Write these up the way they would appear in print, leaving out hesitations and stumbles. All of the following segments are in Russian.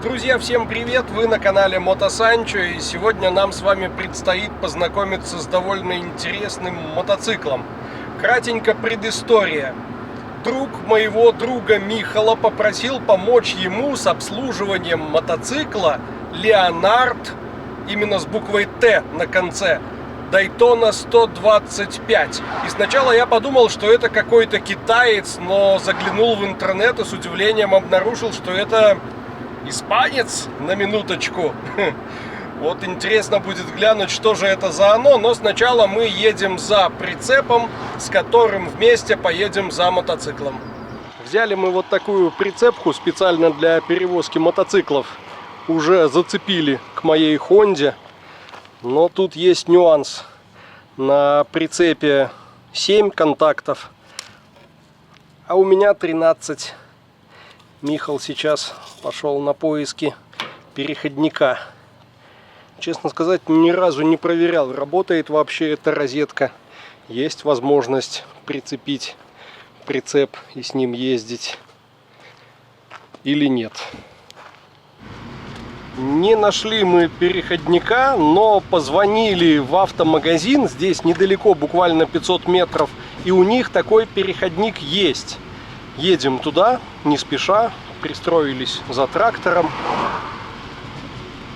Друзья, всем привет! Вы на канале Мотосанчо, и сегодня нам с вами предстоит познакомиться с довольно интересным мотоциклом. Кратенько предыстория. Друг моего друга Михала попросил помочь ему с обслуживанием мотоцикла Leonard, именно с буквой Т на конце, Daytona 125. И сначала я подумал, что это какой-то китаец, но заглянул в интернет и с удивлением обнаружил, что это испанец, на минуточку. Вот интересно будет глянуть, что же это за оно. Но сначала мы едем за прицепом, с которым вместе поедем за мотоциклом. Взяли мы вот такую прицепку специально для перевозки мотоциклов. Уже зацепили к моей Хонде. Но тут есть нюанс. На прицепе 7 контактов, а у меня 13. Михал сейчас пошел на поиски переходника. Честно сказать, ни разу не проверял, работает вообще эта розетка. Есть возможность прицепить прицеп и с ним ездить или нет. Не нашли мы переходника, но позвонили в автомагазин. Здесь недалеко, буквально 500 метров. И у них такой переходник есть. Едем туда, не спеша, пристроились за трактором.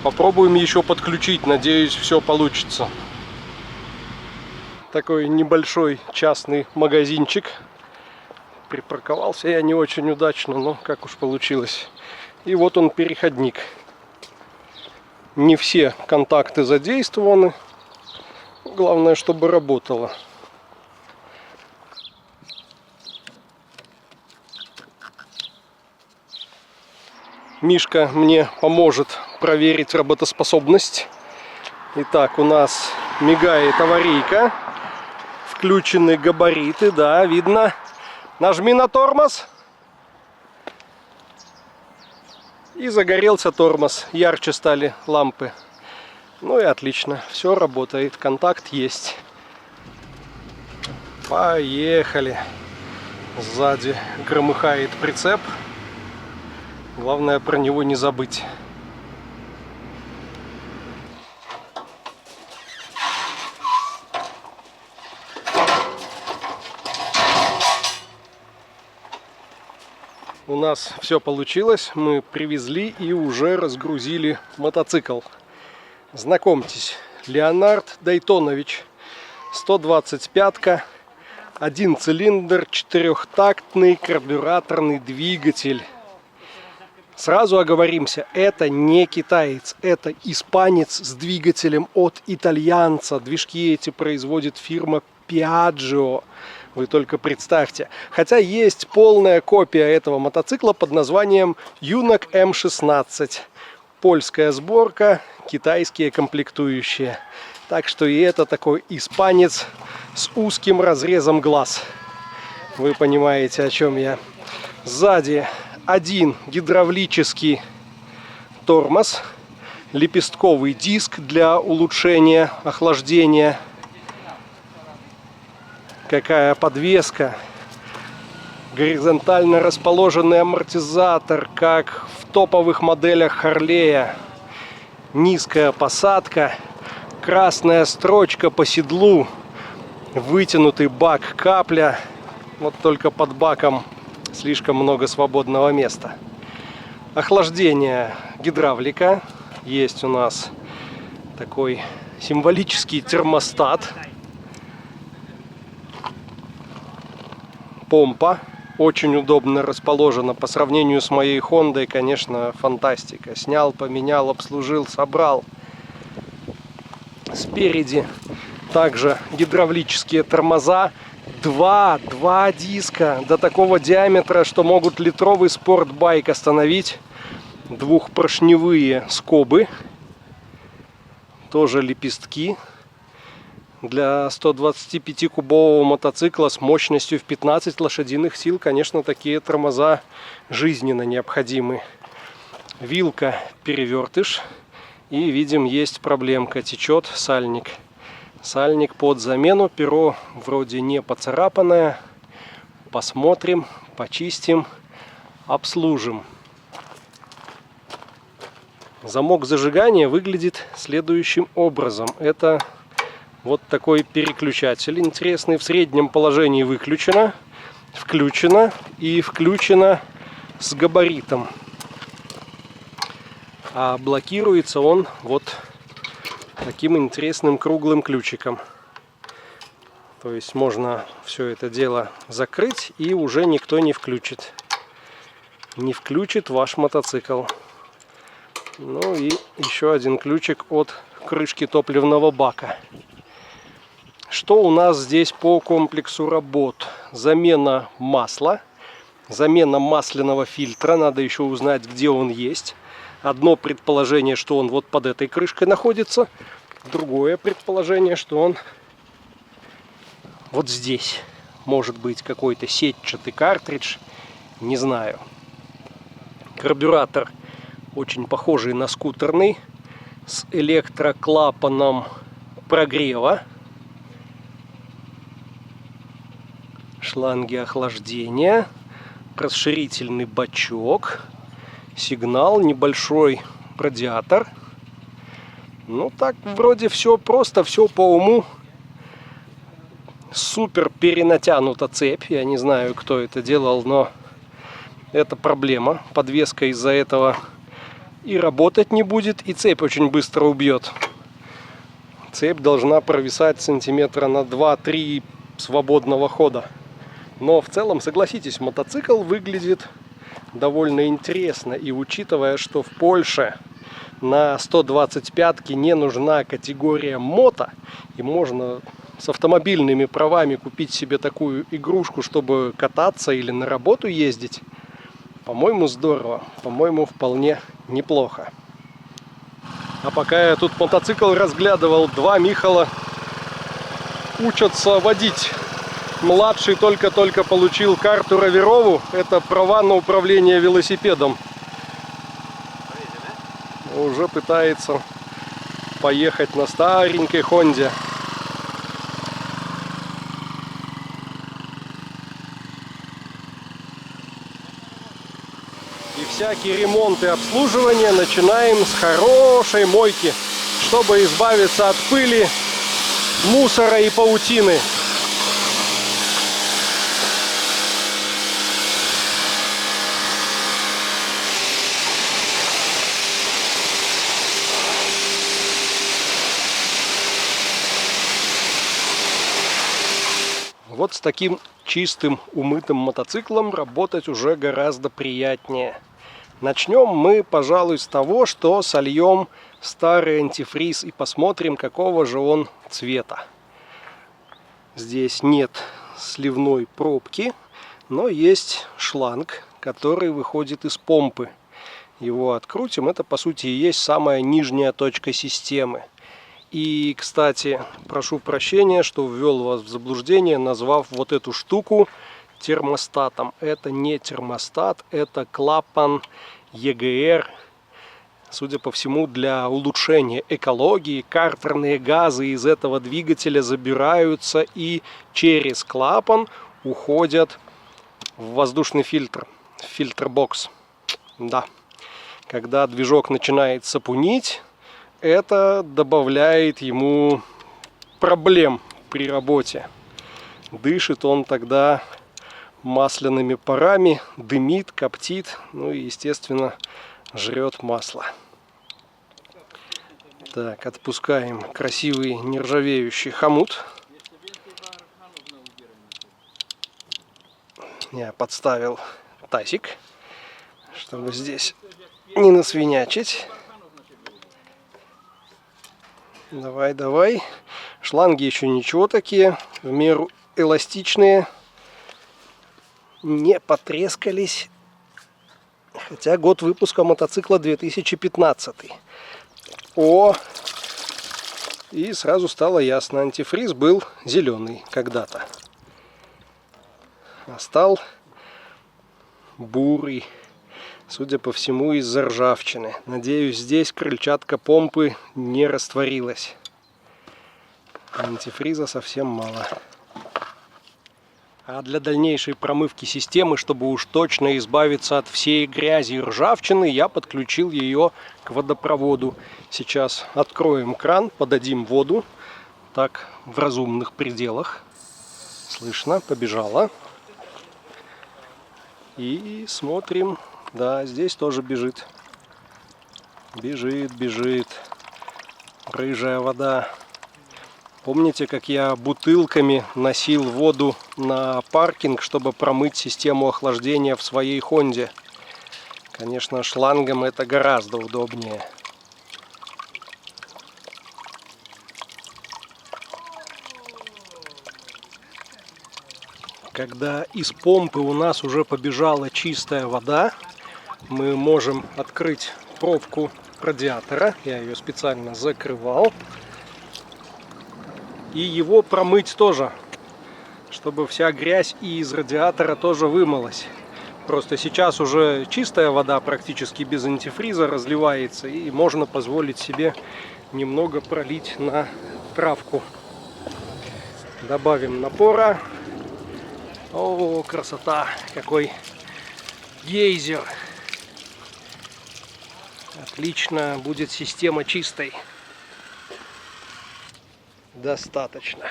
Попробуем еще подключить, надеюсь, все получится. Такой небольшой частный магазинчик. Припарковался я не очень удачно, но как уж получилось. И вот он, переходник. Не все контакты задействованы. Главное, чтобы работало. Мишка мне поможет проверить работоспособность. Итак, у нас мигает аварийка. Включены габариты, да, видно. Нажми на тормоз. И загорелся тормоз. Ярче стали лампы. Ну и отлично. Все работает. Контакт есть. Поехали. Сзади громыхает прицеп. Главное про него не забыть. У нас все получилось. Мы привезли и уже разгрузили мотоцикл. Знакомьтесь, Leonard Дайтонович. 125-ка. Один цилиндр, четырехтактный карбюраторный двигатель. Сразу оговоримся, это не китаец, это испанец с двигателем от итальянца. Движки эти производит фирма Piaggio. Вы только представьте. Хотя есть полная копия этого мотоцикла под названием Юнак М16. Польская сборка, китайские комплектующие. Так что и это такой испанец с узким разрезом глаз. Вы понимаете, о чем я. Сзади один гидравлический тормоз, лепестковый диск для улучшения охлаждения. Какая подвеска. Горизонтально расположенный амортизатор, как в топовых моделях Харлея. Низкая посадка, красная строчка по седлу, вытянутый бак капля. Вот только под баком слишком много свободного места. Охлаждение, гидравлика. Есть у нас такой символический термостат. Помпа. Очень удобно расположена. По сравнению с моей Хондой, конечно, фантастика. Снял, поменял, обслужил, собрал. Спереди также гидравлические тормоза. Два диска до такого диаметра, что могут литровый спортбайк остановить. Двухпоршневые скобы. Тоже лепестки. Для 125-кубового мотоцикла с мощностью в 15 лошадиных сил, конечно, такие тормоза жизненно необходимы. Вилка, перевертыш. И видим, есть проблемка. Течет сальник. Сальник под замену, перо вроде не поцарапанное. Посмотрим, почистим, обслужим. Замок зажигания выглядит следующим образом. Это вот такой переключатель интересный. В среднем положении выключено, включено и включено с габаритом. А блокируется он вот таким интересным круглым ключиком. То есть можно все это дело закрыть, и уже никто не включит. Не включит ваш мотоцикл. Ну и еще один ключик от крышки топливного бака. Что у нас здесь по комплексу работ? Замена масла, замена масляного фильтра. Надо еще узнать, где он есть. Одно предположение, что он вот под этой крышкой находится. Другое предположение, что он вот здесь. Может быть какой-то сетчатый картридж. Не знаю. Карбюратор очень похожий на скутерный, с электроклапаном прогрева, шланги охлаждения, расширительный бачок, сигнал, небольшой радиатор. Ну так вроде все просто, все по уму. Супер перенатянута цепь. Я не знаю, кто это делал, но это проблема. Подвеска из-за этого и работать не будет, и цепь очень быстро убьет. Цепь должна провисать сантиметра на 2-3 свободного хода. Но в целом, согласитесь, мотоцикл выглядит довольно интересно. И учитывая, что в Польше на 125-ке не нужна категория мото, и можно с автомобильными правами купить себе такую игрушку, чтобы кататься или на работу ездить, по-моему, здорово. По-моему, вполне неплохо. А пока я тут мотоцикл разглядывал, два Михала учатся водить. Младший только-только получил карту Роверову. Это права на управление велосипедом. Уже пытается поехать на старенькой Хонде. И всякие ремонты и обслуживания начинаем с хорошей мойки, чтобы избавиться от пыли, мусора и паутины. Вот с таким чистым, умытым мотоциклом работать уже гораздо приятнее. Начнем мы, пожалуй, с того, что сольем старый антифриз и посмотрим, какого же он цвета. Здесь нет сливной пробки, но есть шланг, который выходит из помпы. Его открутим. Это, по сути, и есть самая нижняя точка системы. И, кстати, прошу прощения, что ввел вас в заблуждение, назвав вот эту штуку термостатом. Это не термостат, это клапан EGR. Судя по всему, для улучшения экологии картерные газы из этого двигателя забираются и через клапан уходят в воздушный фильтр, в фильтр-бокс. Да. Когда движок начинает сапунить, это добавляет ему проблем при работе. Дышит он тогда масляными парами, дымит, коптит, ну и, естественно, жрет масло. Так, отпускаем красивый нержавеющий хомут. Я подставил тазик, чтобы здесь не насвинячить. Давай, давай. Шланги еще ничего такие, в меру эластичные. Не потрескались. Хотя год выпуска мотоцикла 2015. О! И сразу стало ясно. Антифриз был зеленый когда-то. А стал бурый. Судя по всему, из-за ржавчины. Надеюсь, здесь крыльчатка помпы не растворилась. Антифриза совсем мало. А для дальнейшей промывки системы, чтобы уж точно избавиться от всей грязи и ржавчины, я подключил ее к водопроводу. Сейчас откроем кран, подадим воду. Так, в разумных пределах. Слышно, побежала. И смотрим. Да, здесь тоже бежит. Бежит. Рыжая вода. Помните, как я бутылками носил воду на паркинг, чтобы промыть систему охлаждения в своей Хонде? Конечно, шлангом это гораздо удобнее. Когда из помпы у нас уже побежала чистая вода, мы можем открыть пробку радиатора. Я ее специально закрывал. И его промыть тоже, чтобы вся грязь и из радиатора тоже вымылась. Просто сейчас уже чистая вода практически без антифриза разливается, и можно позволить себе немного пролить на травку. Добавим напора. О, красота! Какой гейзер! Отлично, будет система чистой. Достаточно.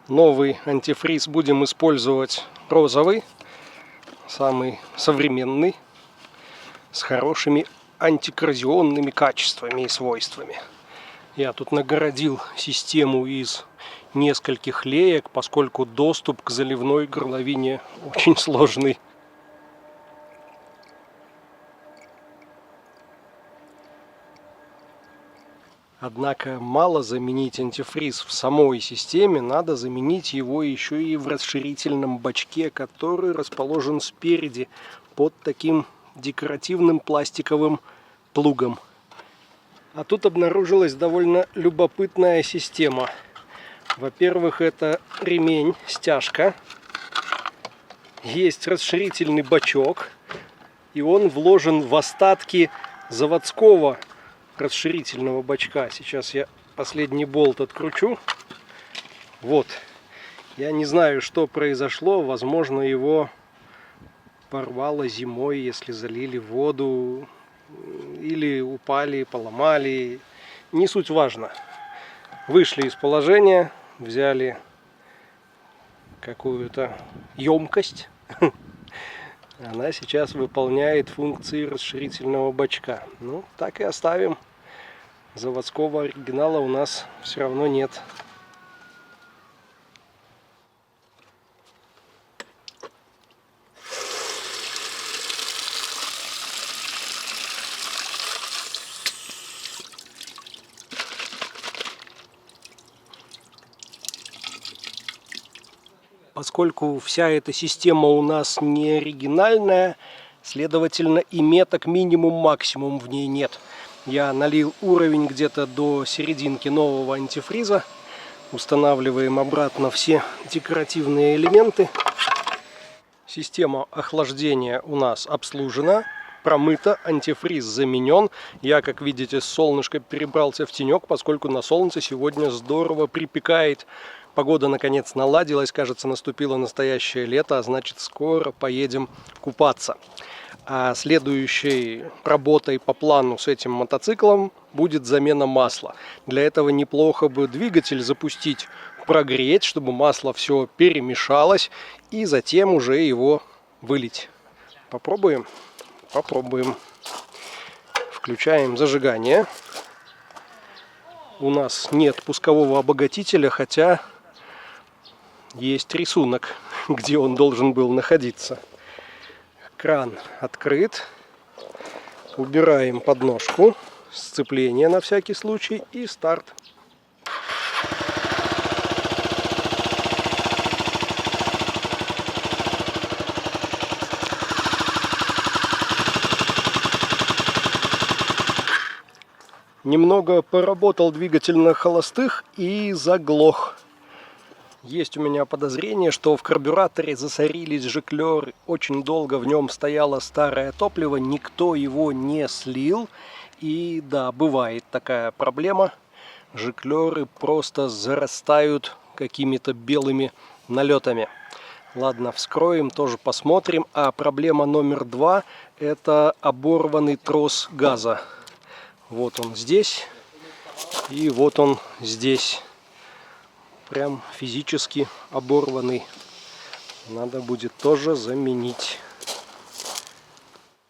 Новый антифриз будем использовать розовый, самый современный, с хорошими антикоррозионными качествами и свойствами. Я тут нагородил систему из нескольких леек, поскольку доступ к заливной горловине очень сложный. Однако мало заменить антифриз в самой системе, надо заменить его еще и в расширительном бачке, который расположен спереди под таким декоративным пластиковым плугом. А тут обнаружилась довольно любопытная система. Во-первых, это ремень, стяжка. Есть расширительный бачок, и он вложен в остатки заводского расширительного бачка. Сейчас я последний болт откручу. Вот. Я не знаю, что произошло. Возможно, его порвало зимой, если залили воду. Или упали, поломали. Не суть важно. Вышли из положения, взяли какую-то емкость. Она сейчас выполняет функции расширительного бачка. Ну, так и оставим. Заводского оригинала у нас все равно нет. Поскольку вся эта система у нас не оригинальная, следовательно, и меток минимум-максимум в ней нет. Я налил уровень где-то до серединки нового антифриза. Устанавливаем обратно все декоративные элементы. Система охлаждения у нас обслужена, промыта, антифриз заменен. Я, как видите, с солнышка перебрался в тенек, поскольку на солнце сегодня здорово припекает. Погода наконец наладилась, кажется, наступило настоящее лето, а значит, скоро поедем купаться. А следующей работой по плану с этим мотоциклом будет замена масла. Для этого неплохо бы двигатель запустить, прогреть, чтобы масло все перемешалось, и затем уже его вылить. Попробуем? Попробуем. Включаем зажигание. У нас нет пускового обогатителя, хотя есть рисунок, где он должен был находиться. Кран открыт. Убираем подножку, сцепление на всякий случай и старт. Немного поработал двигатель на холостых и заглох. Есть у меня подозрение, что в карбюраторе засорились жиклеры. Очень долго в нем стояло старое топливо, никто его не слил. И да, бывает такая проблема. Жиклеры просто зарастают какими-то белыми налетами. Ладно, вскроем, тоже посмотрим. А проблема номер 2 – это оборванный трос газа. Вот он здесь и вот он здесь. Прям физически оборванный. Надо будет тоже заменить.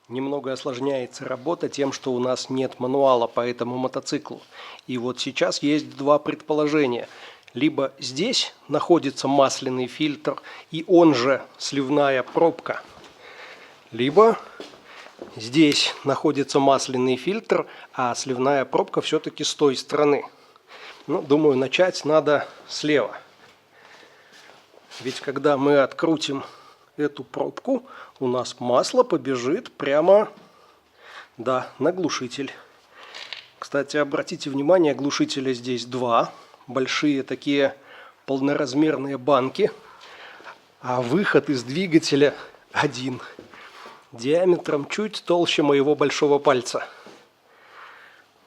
Немного осложняется работа тем, что у нас нет мануала по этому мотоциклу. И вот сейчас есть два предположения. Либо здесь находится масляный фильтр, и он же сливная пробка. Либо здесь находится масляный фильтр, а сливная пробка все-таки с той стороны. Ну, думаю, начать надо слева. Ведь когда мы открутим эту пробку, у нас масло побежит прямо, да, на глушитель. Кстати, обратите внимание, глушителя здесь два. Большие такие полноразмерные банки. А выход из двигателя один. Диаметром чуть толще моего большого пальца.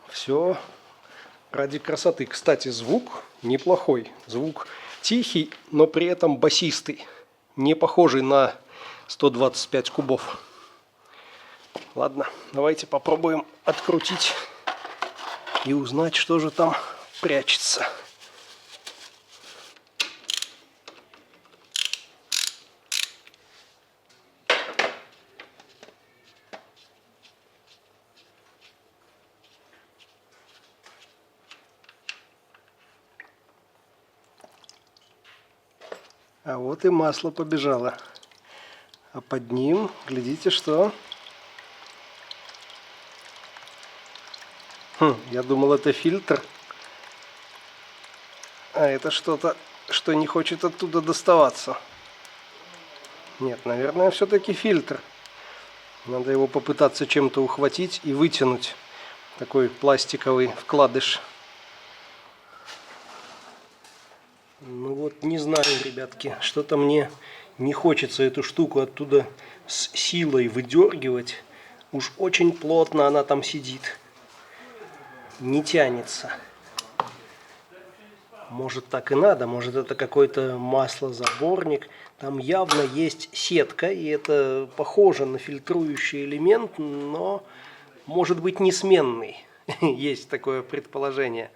Все ради красоты. Кстати, звук неплохой. Звук тихий, но при этом басистый. Не похожий на 125 кубов. Ладно, давайте попробуем открутить и узнать, что же там прячется. А вот и масло побежало. А под ним, глядите, что? Я думал, это фильтр. А это что-то, что не хочет оттуда доставаться. Нет, наверное, все-таки фильтр. Надо его попытаться чем-то ухватить и вытянуть. Такой пластиковый вкладыш. Ну вот, не знаю, ребятки, что-то мне не хочется эту штуку оттуда с силой выдергивать. Уж очень плотно она там сидит. Не тянется. Может, так и надо, может, это какой-то маслозаборник. Там явно есть сетка, и это похоже на фильтрующий элемент, но может быть несменный. Есть такое предположение.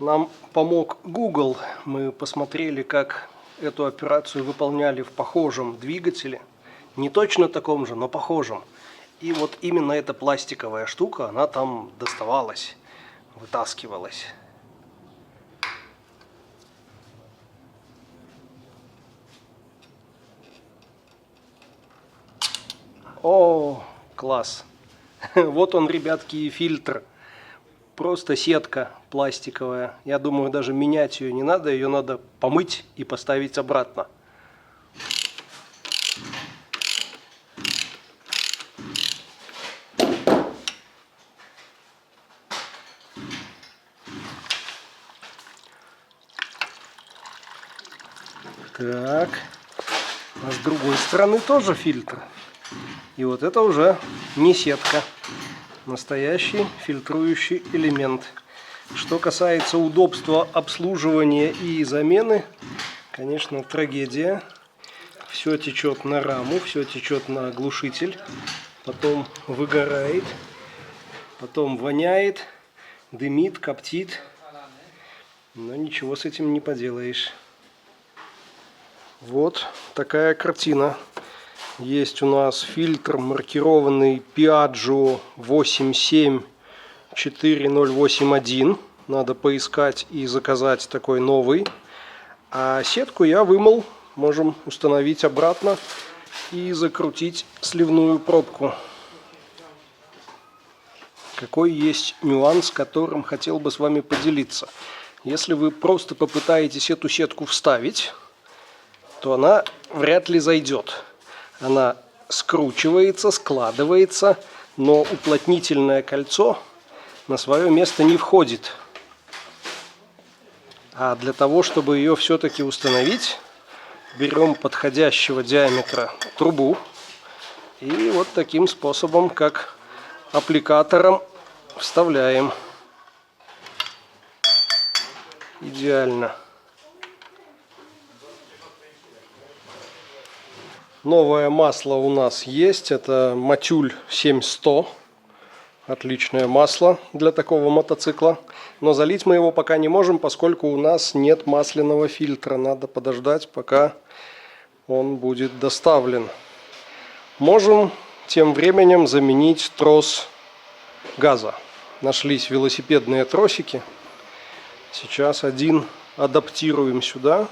Нам помог Google. Мы посмотрели, как эту операцию выполняли в похожем двигателе. Не точно таком же, но похожем. И вот именно эта пластиковая штука, она там доставалась, вытаскивалась. О, класс! Вот он, ребятки, и фильтр. Просто сетка пластиковая. Я думаю, даже менять ее не надо. Ее надо помыть и поставить обратно. Так. А с другой стороны тоже фильтр. И вот это уже не сетка. Настоящий фильтрующий элемент. Что касается удобства обслуживания и замены, конечно, трагедия. Все течет на раму, все течет на глушитель, потом выгорает, потом воняет, дымит, коптит. Но ничего с этим не поделаешь. Вот такая картина. Есть у нас фильтр, маркированный Piaggio 87408.1. Надо поискать и заказать такой новый. А сетку я вымыл. Можем установить обратно и закрутить сливную пробку. Какой есть нюанс, которым хотел бы с вами поделиться. Если вы просто попытаетесь эту сетку вставить, то она вряд ли зайдет. Она скручивается, складывается, но уплотнительное кольцо на свое место не входит. А для того, чтобы ее все-таки установить, берем подходящего диаметра трубу и вот таким способом, как аппликатором, вставляем. Идеально. Новое масло у нас есть. Это Матюль 7100. Отличное масло для такого мотоцикла. Но залить мы его пока не можем, поскольку у нас нет масляного фильтра. Надо подождать, пока он будет доставлен. Можем тем временем заменить трос газа. Нашлись велосипедные тросики. Сейчас один адаптируем сюда.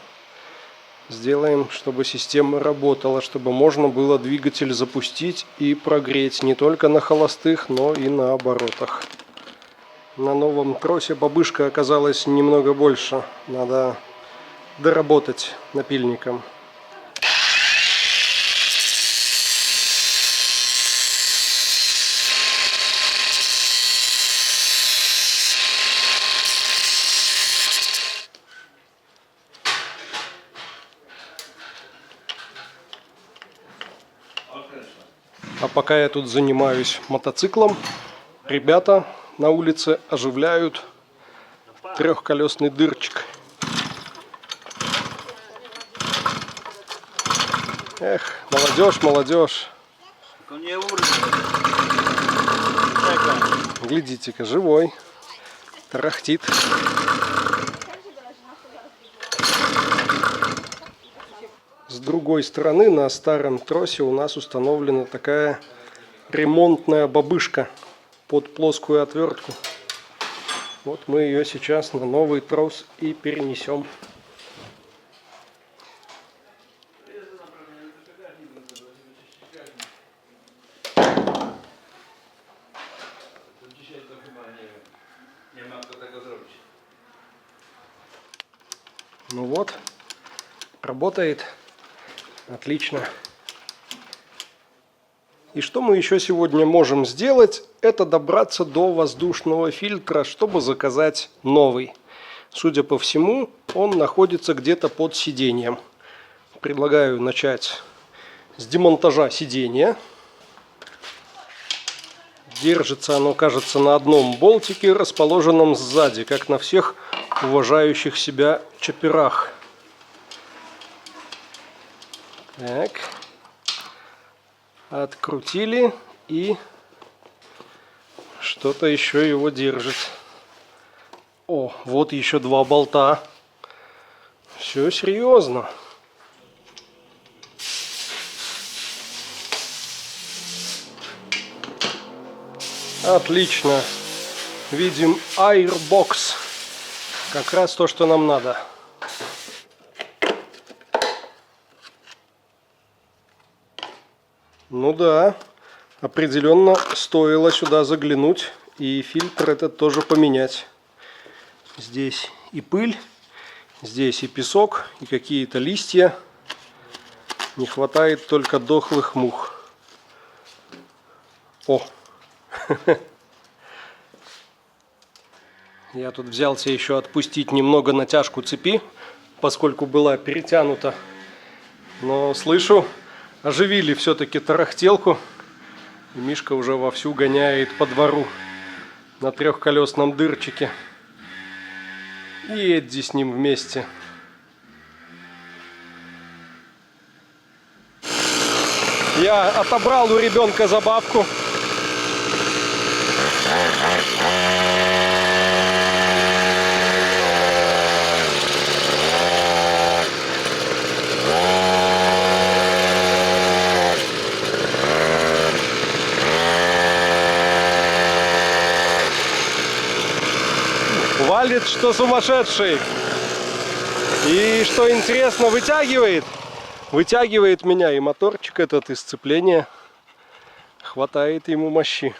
Сделаем, чтобы система работала, чтобы можно было двигатель запустить и прогреть не только на холостых, но и на оборотах. На новом тросе бабышка оказалась немного больше. Надо доработать напильником. А пока я тут занимаюсь мотоциклом, ребята на улице оживляют трехколесный дырчик. Эх, молодежь, молодежь. Глядите-ка, живой, тарахтит. С другой стороны, на старом тросе у нас установлена такая ремонтная бабышка под плоскую отвертку. Вот мы ее сейчас на новый трос и перенесем. Ну вот, работает. Отлично. И что мы еще сегодня можем сделать, это добраться до воздушного фильтра, чтобы заказать новый. Судя по всему, он находится где-то под сиденьем. Предлагаю начать с демонтажа сиденья. Держится оно, кажется, на одном болтике, расположенном сзади, как на всех уважающих себя чоперах. Так. Открутили, и что-то еще его держит. О, вот еще два болта. Все серьезно. Отлично. Видим Airbox. Как раз то, что нам надо. Ну да, определенно стоило сюда заглянуть и фильтр этот тоже поменять. Здесь и пыль, здесь и песок, и какие-то листья. Не хватает только дохлых мух. О! Я тут взялся еще отпустить немного натяжку цепи, поскольку была перетянута. Но слышу, оживили все-таки тарахтелку. И Мишка уже вовсю гоняет по двору на трехколесном дырчике. И Эдди с ним вместе. Я отобрал у ребенка забавку. Валит, что сумасшедший. И что интересно, вытягивает меня, и моторчик этот, и сцепление. Хватает ему мощи.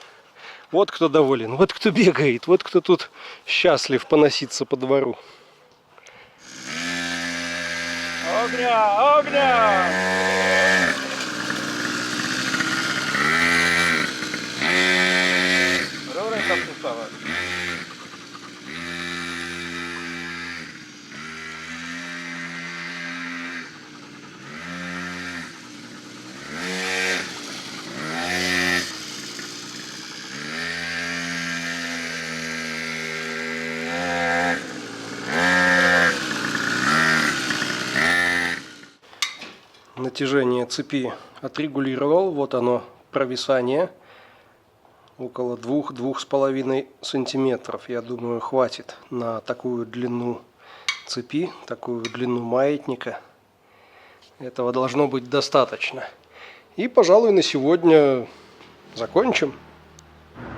Вот кто доволен, вот кто бегает, вот кто тут счастлив поноситься по двору. Огня! Огня! Добре, там сустава. натяжение цепи отрегулировал. Вот оно, провисание. Около 2-2,5 сантиметров. Я думаю, хватит на такую длину цепи, такую длину маятника. Этого должно быть достаточно. И, пожалуй, на сегодня закончим.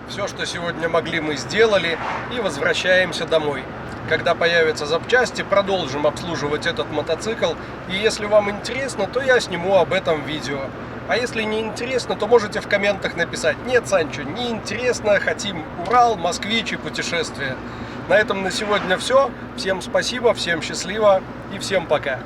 Все, что сегодня могли, мы сделали, и возвращаемся домой. Когда появятся запчасти, продолжим обслуживать этот мотоцикл. И если вам интересно, то я сниму об этом видео. А если не интересно, то можете в комментах написать: нет, Санчо, не интересно, хотим Урал, Москвич и путешествия. На этом на сегодня все. Всем спасибо, всем счастливо и всем пока.